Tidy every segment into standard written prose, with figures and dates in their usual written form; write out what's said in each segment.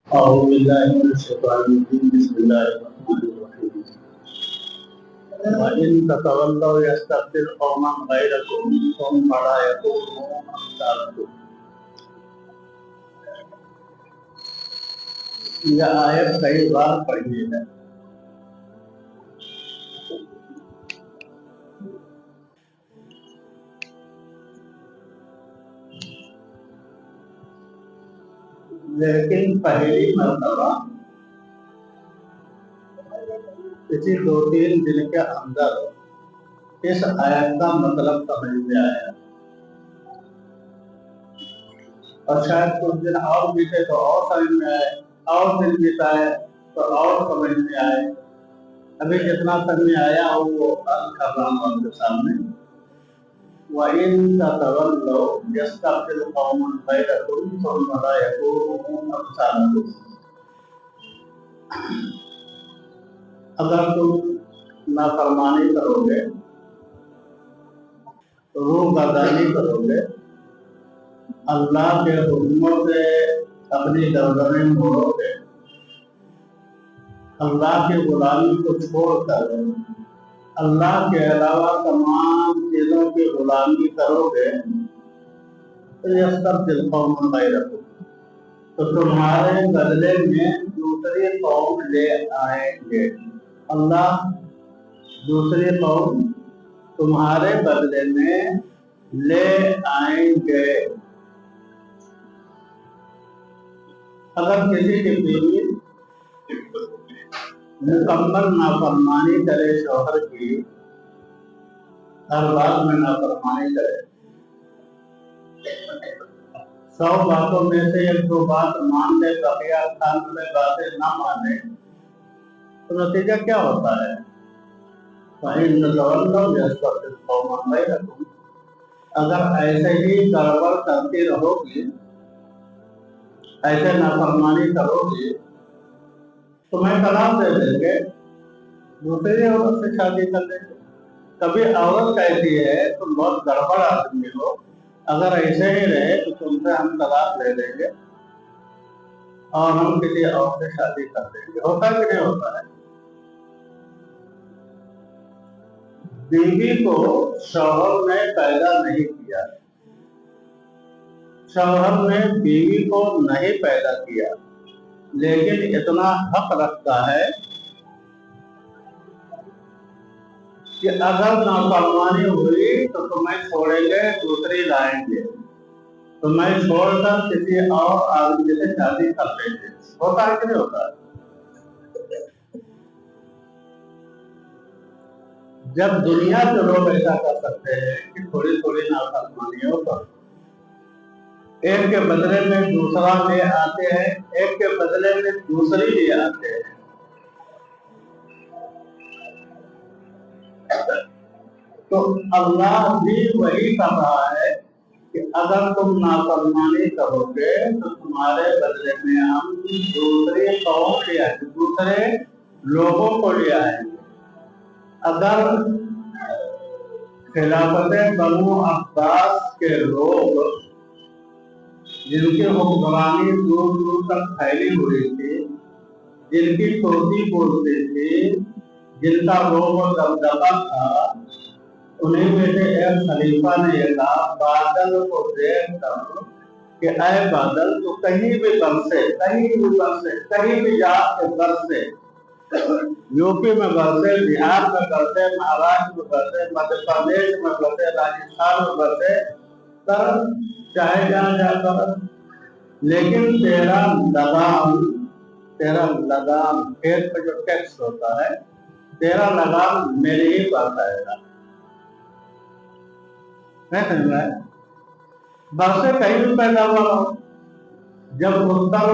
أعوذ بالله من الشيطان الرجيم بسم الله الرحمن الرحيم وإن تتولوا يستبدل قوما غيركم ثم لا يكونوا أمثالكم. یہ آیت کئی بار پڑھی ہے. لیکن پہلی مرتبہ کسی 2-3 دن کے اندر اس آیت کا مطلب سمجھ میں آیا اور شاید کچھ دن اور بیتے تو اور سمجھ میں آئے، اور دن بیتائے تو اور سمجھ میں آئے. ابھی جتنا سمجھ میں آیا وہ عرض کر رہا ہوں آپ کے سامنے. وَإِن تَتَوَلَّوْا يَسْتَبْدِلْ قَوْمًا غَيْرَكُمْ ثُمَّ لَا يَكُونُوا أَمْثَالَكُمْ. اگر تم نافرمانی کرو گے، روگردانی کرو گے، اللہ کے حکموں سے اپنی گردنیں موڑو گے، اللہ کی غلامی کو چھوڑ کر اللہ کے علاوہ تمام چیزوں کی غلامی کرو گے تو یستبدل قوما غیرکم، تو تمہارے بدلے میں دوسری قوم لے آئیں گے. اللہ دوسری قوم تمہارے بدلے میں لے آئیں گے. اگر کسی کی بیوی مکمل نافرمانی کرے شوہر کی، ہر بات میں نافرمانی کرے، 100 باتوں میں سے 1-2 بات مان لے، بقیہ 98 باتیں نہ مانے، تو نتیجہ کیا ہوتا ہے؟ فَإِن تَتَوَلَّوْا يَسْتَبْدِلْ قَوْمًا غَيْرَكُمْ. اگر ایسے ہی گڑبڑ کرتی رہو گی، ایسے نافرمانی کرو گی، تمہیں طلاق دے دیں گے، دوسری عورت سے شادی کر لیں گے. کبھی عورت کہتی ہے تم بہت گڑبڑ آدمی ہو، اگر ایسے ہی رہے تو تم سے ہم طلاق لے لیں گے اور ہم کسی اور سے شادی کر دیں گے. ہوتا کہ نہیں ہوتا ہے؟ بیوی کو شوہر نے پیدا نہیں کیا، شوہر نے بیوی کو نہیں پیدا کیا، لیکن اتنا حق رکھتا ہے کہ اگر نافرمانی ہوئی تو تمہیں چھوڑیں گے، دوسری لائیں گے، تمہیں چھوڑ کر کسی اور آدمی سے شادی کر لیں گے. ہوتا ہے کہ نہیں ہوتا ہے؟ جب دنیا کے لوگ ایسا کر سکتے ہیں کہ تھوڑی تھوڑی نافرمانیوں پر ایک کے بدلے میں دوسرا لے آتے ہیں، ایک کے بدلے میں دوسری لے آتے ہیں، تو اللہ بھی وہی کر رہا ہے کہ اگر تم نافرمانی کرو گے تو تمہارے بدلے میں ہم دوسری قوم لے آئیں گے، دوسرے لوگوں کو لے آئیں گے. اگر خلافت بنو عباس کے لوگ جن کی حکمرانی دور دور تک پھیلی ہوئی تھی، جن کی توتی بولتی تھی، جن کا روب و دبدبا تھا، انہیں میں سے ایک خلیفہ نے یہ کہا بادل کو دیکھ کر کہ اے بادل تو کہیں بھی برسے، کہیں بھی برسے، کہیں بھی جا کے برسے، یو پی میں برسے، بہار میں برسے، مہاراشٹر میں برسے، مدھیہ پردیش میں برسے، راجستھان میں برسے، چاہے جہاں جا کر، لیکن تیرا لگام کھیت پہ جو ٹیکس ہوتا ہے، تیرا لگام میرے ہی پاس آئے گا. نہیں سمجھ رہا ہے؟ برسے کہیں بھی پیدا ہوا ہو، جب اس پر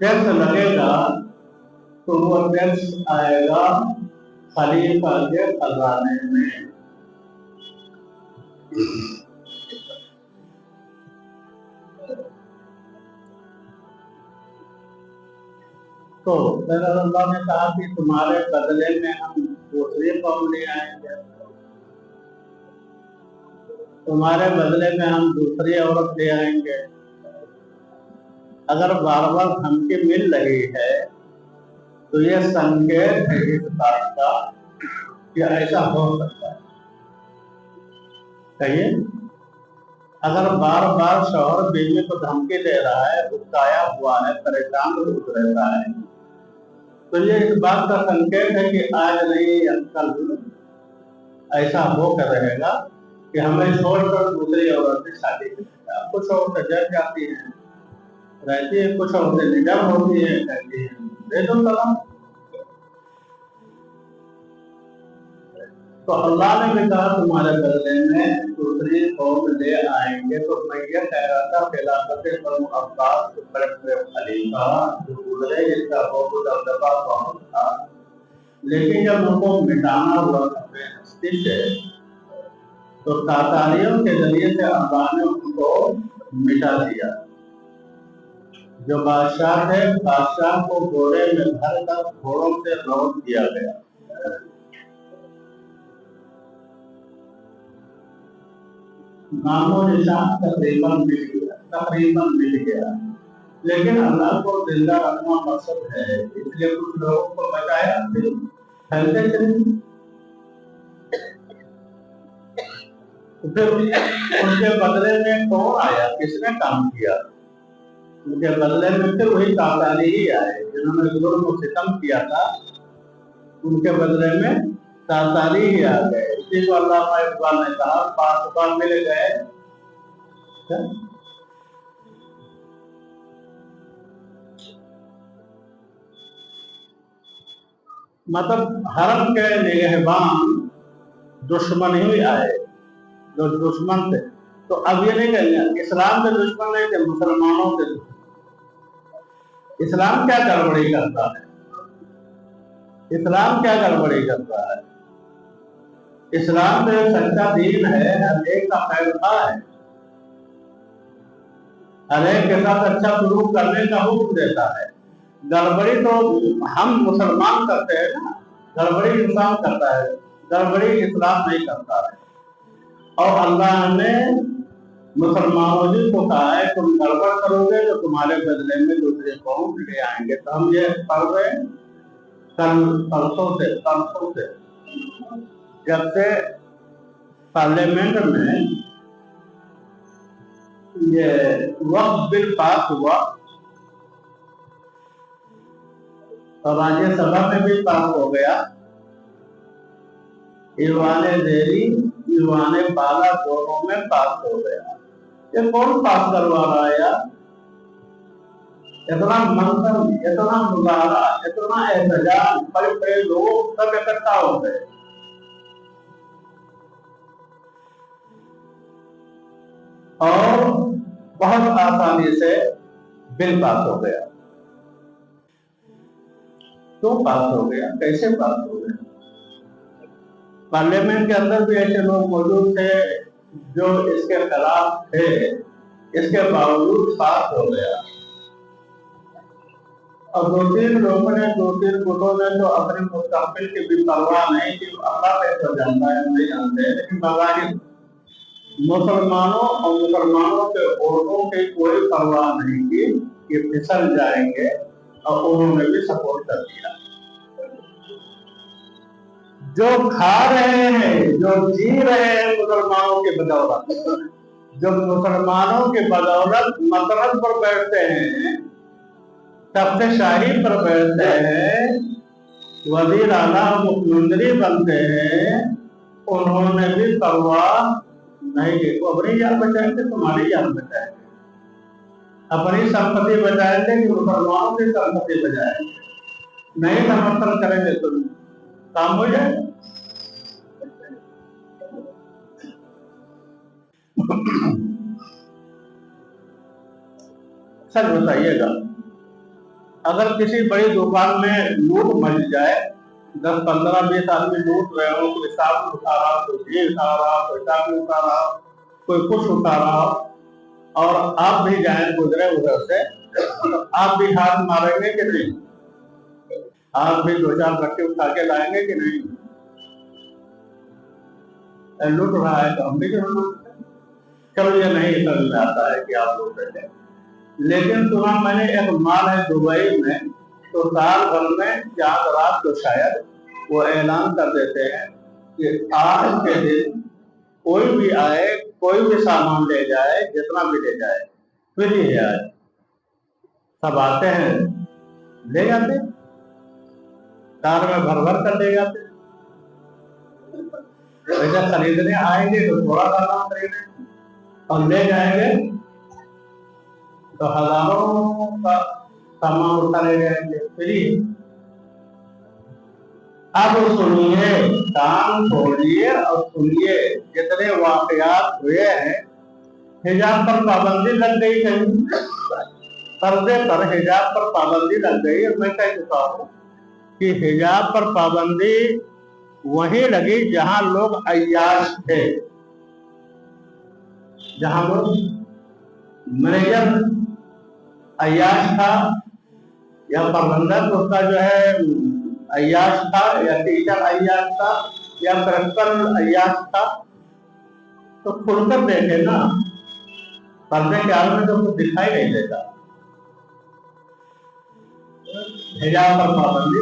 ٹیکس لگے گا تو وہ ٹیکس آئے گا خلیفہ کے خزانے میں. تو اللہ نے کہا کہ تمہارے بدلے میں ہم دوسری قوم لے آئیں گے، تمہارے بدلے میں ہم دوسری عورت لے آئیں گے. अगर बार बार धमकी मिल रही है तो यह संकेत है इस बात का कि ऐसा हो सकता है। कहिए, अगर बार बार शौहर बीवी को धमकी दे रहा है, उकसाया हुआ है, परेशान रहता है, तो ये इस बात का संकेत है कि आज नहीं या कल ऐसा होकर रहेगा कि हमें छोड़कर दूसरी औरत से शादी करेगा। कुछ औरतें जल जाती हैं, रहती है, कुछ औरतें निडर होती है, कहती है दे दो तलाक। तो अल्लाह ने भी कहा तुम्हारे बदले में दूसरी कौम ले आएंगे। तो मैं ये कह रहा था खिलाफत अब्बास खलीफा जो गुजरे जिसका बहुत दबदबा बहुत था, लेकिन जब उनको मिटाना हुआ अपने हस्ती से तो तातारियों के जरिए से अल्लाह ने उनको मिटा दिया। जो बादशाह थे, बादशाह को घोड़े में भर कर घोड़ों से लौट दिया गया। नामो निशान तकरीबन मिल गया, लेकिन अल्लाह को जिंदा रखना मकसद है, इसलिए कुछ लोगों को बचाया, फिर फैलते चले। तो फिर उनके बदले में कौन आया, किसने काम किया? उनके बदले में फिर वही तातारी ही आए जिन्होंने जुल्म को सितम किया था, उनके बदले में तातारी ही आ गए। इसी को अल्लामा इकबाल ने कहा 5 बार मिल गए। मतलब हरम के निगहबान दुश्मन ही आए, जो दुश्मन थे। तो अब ये नहीं कहेंगे इस्लाम के दुश्मन नहीं थे, मुसलमानों के दुश्मन। इस्लाम क्या गड़बड़ी करता है? इस्लाम क्या गड़बड़ी करता है? इस्लाम तो एक सच्चा दीन है, हर एक का फैसला है, हर एक के साथ अच्छा सलूक करने का हुक्म देता है। गड़बड़ी तो हम मुसलमान करते हैं ना, गड़बड़ी इंसान करता है, गड़बड़ी इस्लाम नहीं करता है। और अल्लाह ने मुसलमानों जी को कहा है तुम गड़बड़ करोगे तो तुम्हारे बदले में दूसरे कौम ले आएंगे। तो हम ये पढ़ रहे कल परसों से जब से पार्लियामेंट में ये वक्फ बिल पास हुआ और राज्यसभा में भी पास हो गया, ईवाने देरी ईवाने बाला दोनों में पास हो गया। ये कौन पास करवा रहा है यार? इतना मंथन, इतना मुजाहरा, इतना एहतजाज, बड़े बड़े लोग सब इकट्ठा हो गए और बहुत आसानी से बिल पास हो गया। क्यों पास हो गया, कैसे पास हो गया? पार्लियामेंट के अंदर भी ऐसे लोग मौजूद थे जो इसके खिलाफ थे, इसके बावजूद पास हो गया। और 2-3 लोगों ने, 2-3 गुटों ने तो अपने मुस्तकबिल की भी परवाह नहीं की। अल्लाह कैसे जानता है, नहीं जानते, लेकिन बज़ाहिर मुसलमानों और मुसलमानों के वोटों की कोई परवाह नहीं की कि फिसल जाएंगे, और उन्होंने भी सपोर्ट कर दिया। जो खा रहे हैं, जो जी रहे हैं मुसलमानों के बदौलत, जो मुसलमानों के बदौलत मसरत पर बैठते हैं, तख्त शाही पर बैठते हैं, वजीर आला मुख्यमंत्री बनते हैं, उन्होंने भी परवाह नहीं की। अपनी जान बचाएंगे, तुम्हारी जान बचाएंगे, अपनी संपत्ति बचाएंगे कि मुसलमानों की संपत्ति बचाएंगे। नहीं समर्थन करेंगे तो काम हो जाएगा। सच बताइएगा, अगर किसी बड़ी दुकान में लूट मच जाए, 10, 15, 20 आदमी लूट रहे हो, कोई साबुन उठा रहा, कोई घी उठा रहा, कोई चाबी उठा रहा, कोई कुछ उठा रहा, और आप भी जाए गुजरे उधर से, तो आप भी हाथ मारेंगे कि नहीं? आप भी 2-4 गट्टे उठा के लाएंगे कि नहीं? लूट रहा है तो हम भी जरूर लूटते हैं। चलो ये नहीं समझ में आता है कि आप लूट रहे हैं, लेकिन सुना मैंने एक मॉल है दुबई में, तो साल भर में 4 रात तो शायद वो ऐलान कर देते हैं कि आज के दिन कोई भी आए, कोई भी सामान ले जाए, जितना भी ले जाए, फ्री है आज। सब आते हैं, ले जाते, कार में भर भर कर ले जाते। वैसे खरीदने आएंगे तो थोड़ा सामान खरीदेंगे और ले जाएंगे तो हजारों का सामान उठा ले जाएंगे फ्री। अब सुनिए, कान खोलिए और सुनिए, जितने वाकयात हुए हैं। हिजाब पर पाबंदी लग गई है, पर्दे पर हिजाब पर पाबंदी लग गई। और मैं कह चुका हूँ कि हिजाब पर पाबंदी वहीं लगी जहां लोग अय्याश थे, जहां लोग मैनेजर अय्याश था या प्रबंधक उसका जो है अय्याश था, या टीचर अय्याश था, या प्रिंसिपल अय्याश था, तो खुलकर देखे ना। पर्दे के आड़ में तो कुछ दिखाई नहीं देता। हिजाब पर पाबंदी,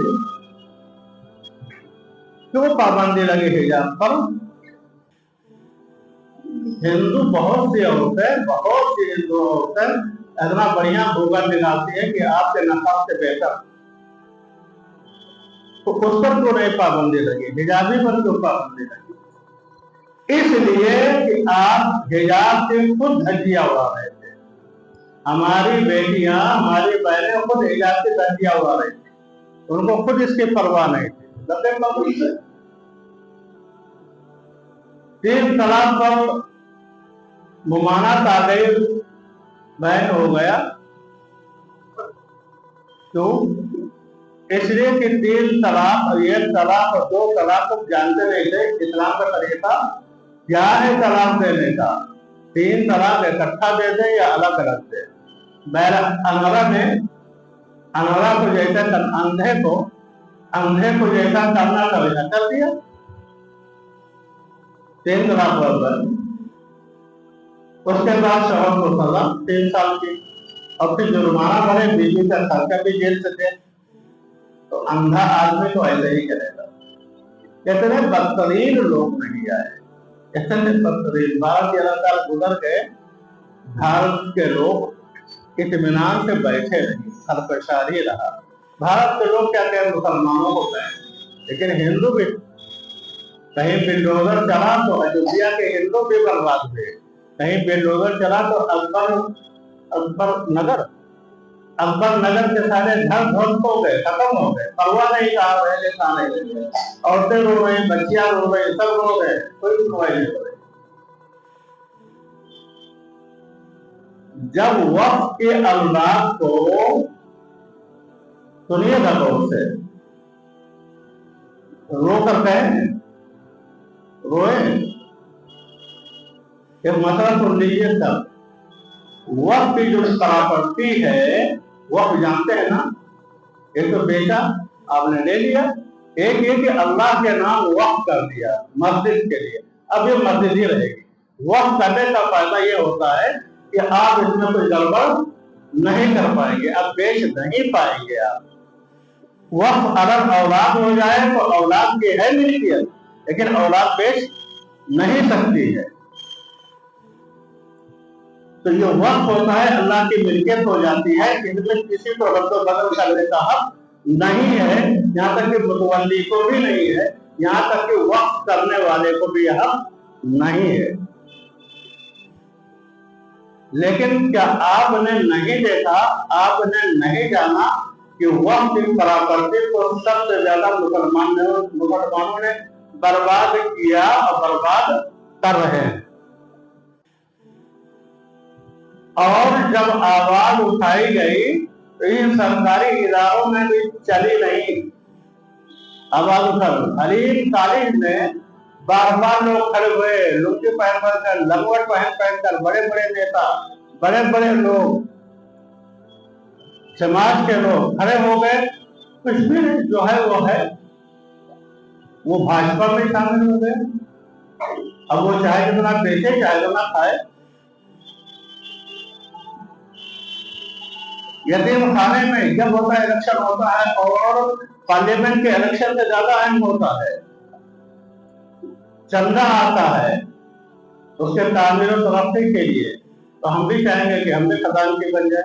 क्यों पाबंदी लगी हिजाब पर? हिंदू बहुत सी औरतें, बहुत सी हिंदू औरतें इतना बढ़िया भूगा निकालती है कि आपके नकाब से बेहतर, तो उस पर क्यों नहीं पाबंदी लगी? हिजाबी पर क्यों पाबंदी लगी? इसलिए कि आप हिजाब से खुद धज्जियां उड़ा रहे थे। हमारी बेटियां, हमारी बहनें खुद हिजाब से धज्जियां उड़ा रही थी, उनको खुद इसकी परवाह नहीं थी। लगे बाबू से 3 तलाक पर मुमानत आ गई, बैन हो गया। क्यों? इसलिए कि 3 तलाक, 1 तलाक और 2 तलाक को जानते नहीं थे। इस्लाम का तरीका क्या है तलाक देने का? 3 तलाक इकट्ठा दे दे या अलग अलग दे। अंगरा ने अंगरा को जैसा अंधे को जैसा करना था वैसा कर दिया। 3 तलाक बराबर। उसके बाद शोहर को सजा 3 साल की, और फिर जुर्माना भरे, बीवी का खर्चा भी जेल से दे। तो अंधा आदमी तो ऐसे ही करेगा। इतने बदतरीन लोग नहीं आए, इतने बदतरीन। भारत की लगातार गुजर गए, भारत के लोग इत्मीनान से बैठे नहीं, सरपशारी रहा। भारत के लोग क्या कहें, मुसलमानों को कहें, लेकिन हिंदू भी कहीं बिल्डोजर चला तो अयोध्या के हिंदू भी बर्बाद हुए। कहीं बिल्डोजर चला तो अकबर नगर के सारे घर ध्वस्त हो गए, खत्म हो गए। परवाह नहीं, कहा रहे, कहा नहीं रहे। औरतें रो रही, बच्चियां रो रही, सब रो गए, कोई सुनवाई नहीं हो रही। जब वक्त के औलाद को, सुनिएगा गौर से, रो कर कहें, रोए, एक मतलब सुन लीजिए। तब वक्त की जो प्रॉपर्टी है, वक्त जानते हैं ना, एक तो बेटा आपने ले लिया, एक ये कि अल्लाह के नाम वक्त कर दिया मस्जिद के लिए, अब ये मस्जिद ही रहेगी। वक्त करने का फायदा ये होता है कि आप इसमें कोई गड़बड़ नहीं कर पाएंगे, अब बेच नहीं पाएंगे आप। वक्त अगर औलाद हो जाए तो औलाद की है मिल्कियत, लेकिन औलाद बेच नहीं सकती है। तो ये वक्त होता है, अल्लाह की मिल्कियत हो जाती है, इसमें किसी को रद्द बदल करने का हक नहीं है, यहाँ तक कि मुतवल्ली को भी नहीं है, यहाँ तक कि वक्त करने वाले को भी यह नहीं है। लेकिन क्या आपने नहीं देखा, आपने नहीं जाना कि वक्त की प्रॉपर्टी को सबसे ज्यादा मुसलमानों ने बर्बाद किया और बर्बाद कर रहे हैं। और जब आवाज उठाई गई तो इन सरकारी इदारों में भी चली नहीं आवाज उठाई। हलीम कॉलेज में बार बार लोग खड़े हुए, लुंगी पहन कर, लंगोट पहन कर, बड़े बड़े नेता, बड़े बड़े लोग, समाज के लोग खड़े हो गए। कुछ भी जो है वो भाजपा में शामिल हो गए। अब वो चाहे जितना बेचे, चाहे जितना खाए। यतीम खाने में जब होता है इलेक्शन होता है और पार्लियामेंट के इलेक्शन से ज्यादा अहम होता है, चंदा आता है उसके तामीर और तरक्की के लिए, तो हम भी चाहेंगे कि हम भी खजानची बन जाए।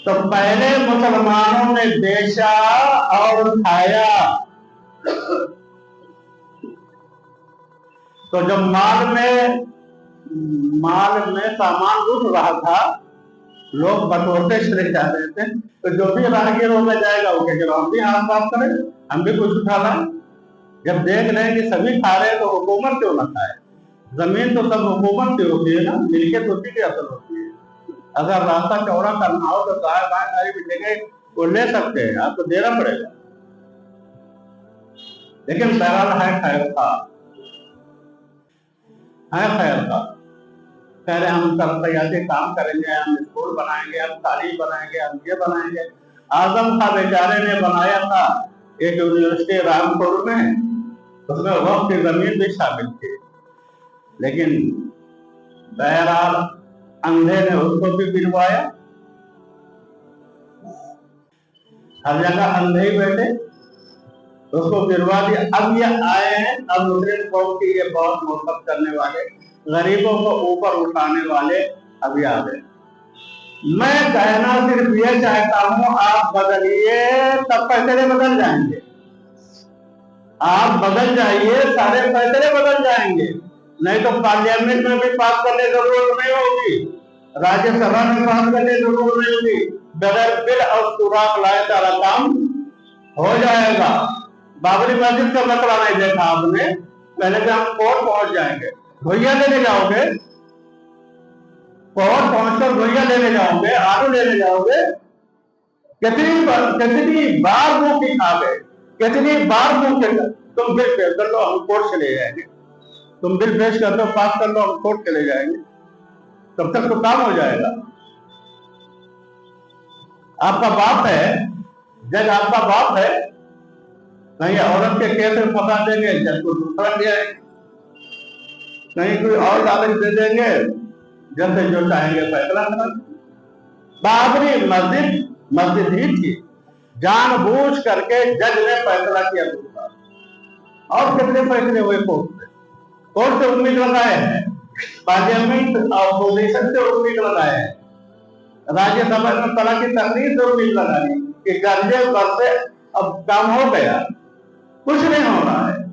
तो पहले मुसलमानों ने बेचा और खाया, तो जब माल में सामान रुक रहा था, लोग बटोरते चले जा रहे थे, तो जो भी राहगीर होकर जाएगा वो कहेगा हम भी हाथ साफ करें, हम भी कुछ उठा लाएं। जब देख रहे हैं कि सभी खा रहे हैं तो हुकूमत क्यों ना खाए? जमीन तो सब हुकूमत की होती है ना, मिल्कियत उसी की असल होती है। अगर रास्ता चौड़ा करना हो तो दाएं बाएं सारी भी जगह वो ले सकते हैं, आपको देना पड़ेगा। लेकिन बहरहाल है खैर था, है खैर था। पहले हम तरक्याती काम करेंगे, हम स्कूल बनाएंगे, हम तालीम बनाएंगे, हम ये बनाएंगे। आजम खां बेचारे ने बनाया था एक यूनिवर्सिटी रामपुर में, उसमें वक्त की जमीन भी शामिल थी, लेकिन बहरहाल अंधे ने उसको भी गिरवाया। हर जगह अंधे ही बैठे, उसको गिरवा दिया। अब ये आए हैं, अब मुस्लिम कौम की ये बहुत मोहब्बत करने वाले, गरीबों को ऊपर उठाने वाले अभी आ गए। मैं कहना सिर्फ ये चाहता हूं, आप बदलिए तब फैसले बदल जाएंगे। आप बदल जाइए, सारे फैसले बदल जाएंगे। नहीं तो पार्लियामेंट में भी पास करने की जरूरत नहीं होगी, राज्यसभा में पास करने की जरूरत नहीं होगी, बगैर बिल और सुराख लाए सारा काम हो जाएगा। बाबरी मस्जिद का मसला नहीं देखा आपने, पहले से हम कोर्ट पहुंच जाएंगे, भैया लेने जाओगे, कोर्ट पहुंचकर भैया लेने जाओगे, आलू लेने जाओगे। कितनी बार मुंह की खा गए, कितनी बार मुंह के तुम बिल पेश कर लो हम कोर्ट चले जाएंगे, तुम बिल पेश कर लो पास कर लो हम कोर्ट चले जाएंगे, तब तक तो काम हो जाएगा। आपका बाप है जज, आपका बाप है, नहीं औरत के केस में फंसा देंगे, जज को दूसरा दिया, नहीं कोई और कागज दे देंगे, जब से जो चाहेंगे फैसला कर। बाबरी मस्जिद ही थी, जानबूझ करके जज ने फैसला किया दूसरा। और कितने फैसले हुए कोर्ट से उम्मीद लगाए हैं, पार्लियामेंट अपोजिशन से उम्मीद लगाए हैं, राज्यसभा में तरह की तकरीर से उम्मीद लगाई कि कर्जे पर से अब काम हो गया, कुछ नहीं हो रहा है।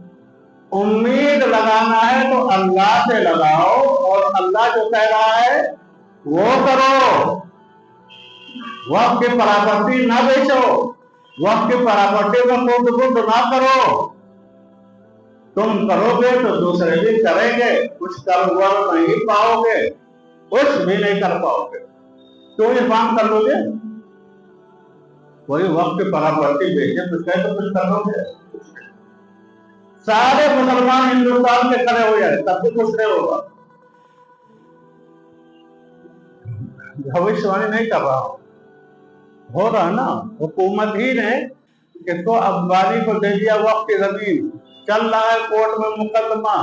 उम्मीद लगाना है तो अल्लाह से लगाओ, और अल्लाह जो कह रहा है वो करो। वक्त की प्रॉपर्टी ना बेचो, वक्त की प्रॉपर्टी में खुद ना करो। तुम करोगे तो दूसरे भी करेंगे, कुछ कर नहीं पाओगे, कुछ भी नहीं कर पाओगे। तो ये काम कर लोगे, कोई वक्त की प्रॉपर्टी बेचे तो कैसे कुछ कर लोगे? सारे मुसलमान हिंदुस्तान के खड़े हो जाए तब भी कुछ नहीं होगा। भविष्यवाणी नहीं कर रहा हूं, हो रहा ना, हुकूमत ही ने किसको अंबानी को दे दिया वक्त की जमीन, चल रहा है कोर्ट में मुकदमा,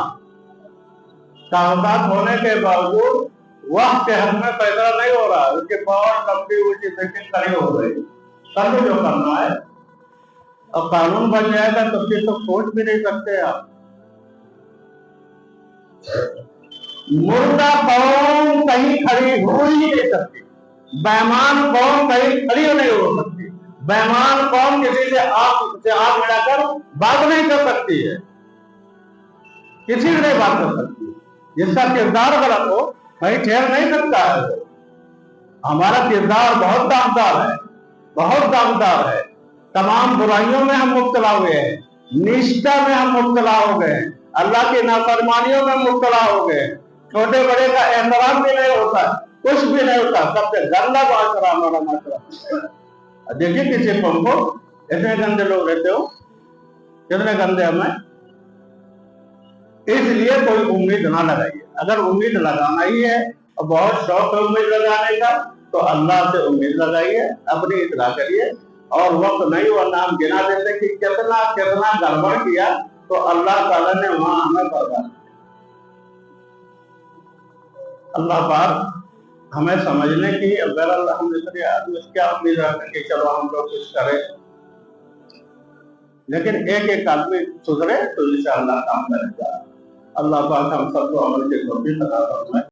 कागजात होने के बावजूद वक्त के हक में फैसला नहीं हो रहा, उसके पावर कंपनी ऊंची सेटिंग खड़ी हो गई। कर लो जो करना है, अब कानून बन जाएगा तो फिर तो सोच भी नहीं सकते आप। मुर्दा कौम कहीं खड़ी हो ही नहीं सकती, बेईमान कौम कहीं खड़ी नहीं हो सकती, बेईमान कौम किसी से आग मिलाकर बात नहीं कर सकती है, किसी से नहीं बात कर सकती। जिसका किरदार गलत हो कहीं ठहर नहीं सकता है। हमारा किरदार बहुत दामदार है, बहुत दामदार है। तमाम बुराइयों में हम मुब्तला हुए हैं, निष्ठा में हम मुब्तला हो गए, अल्लाह की नाफरमानियों में मुब्तला हो गए, छोटे बड़े का एहतराम भी नहीं होता, कुछ भी नहीं होता, सबसे गंदा माशरा हमारा माशरा। देखिए किसी कौम को इतने गंदे लोग रहते हो, कितने गंदे हमें। इसलिए कोई उम्मीद ना लगाइए। अगर उम्मीद लगाना ही है और बहुत शौक है उम्मीद लगाने का, तो अल्लाह से उम्मीद लगाइए, अपनी इत्तला करिए। और वक्त नहीं वरना हम गिना देते कि कितना कितना गड़बड़ किया, तो अल्लाह ताला ने वहां हमें बर्बाद किया। अल्लाह पाक हमें समझने की, अगर हम दूसरे आदमी से क्या उम्मीद रखें कि चलो हम लोग कुछ करें, लेकिन एक एक आदमी सुधरे तो इंशाअल्लाह काम करेगा। अल्लाह पाक हम सबको अमल के तौफीक अता फरमाए।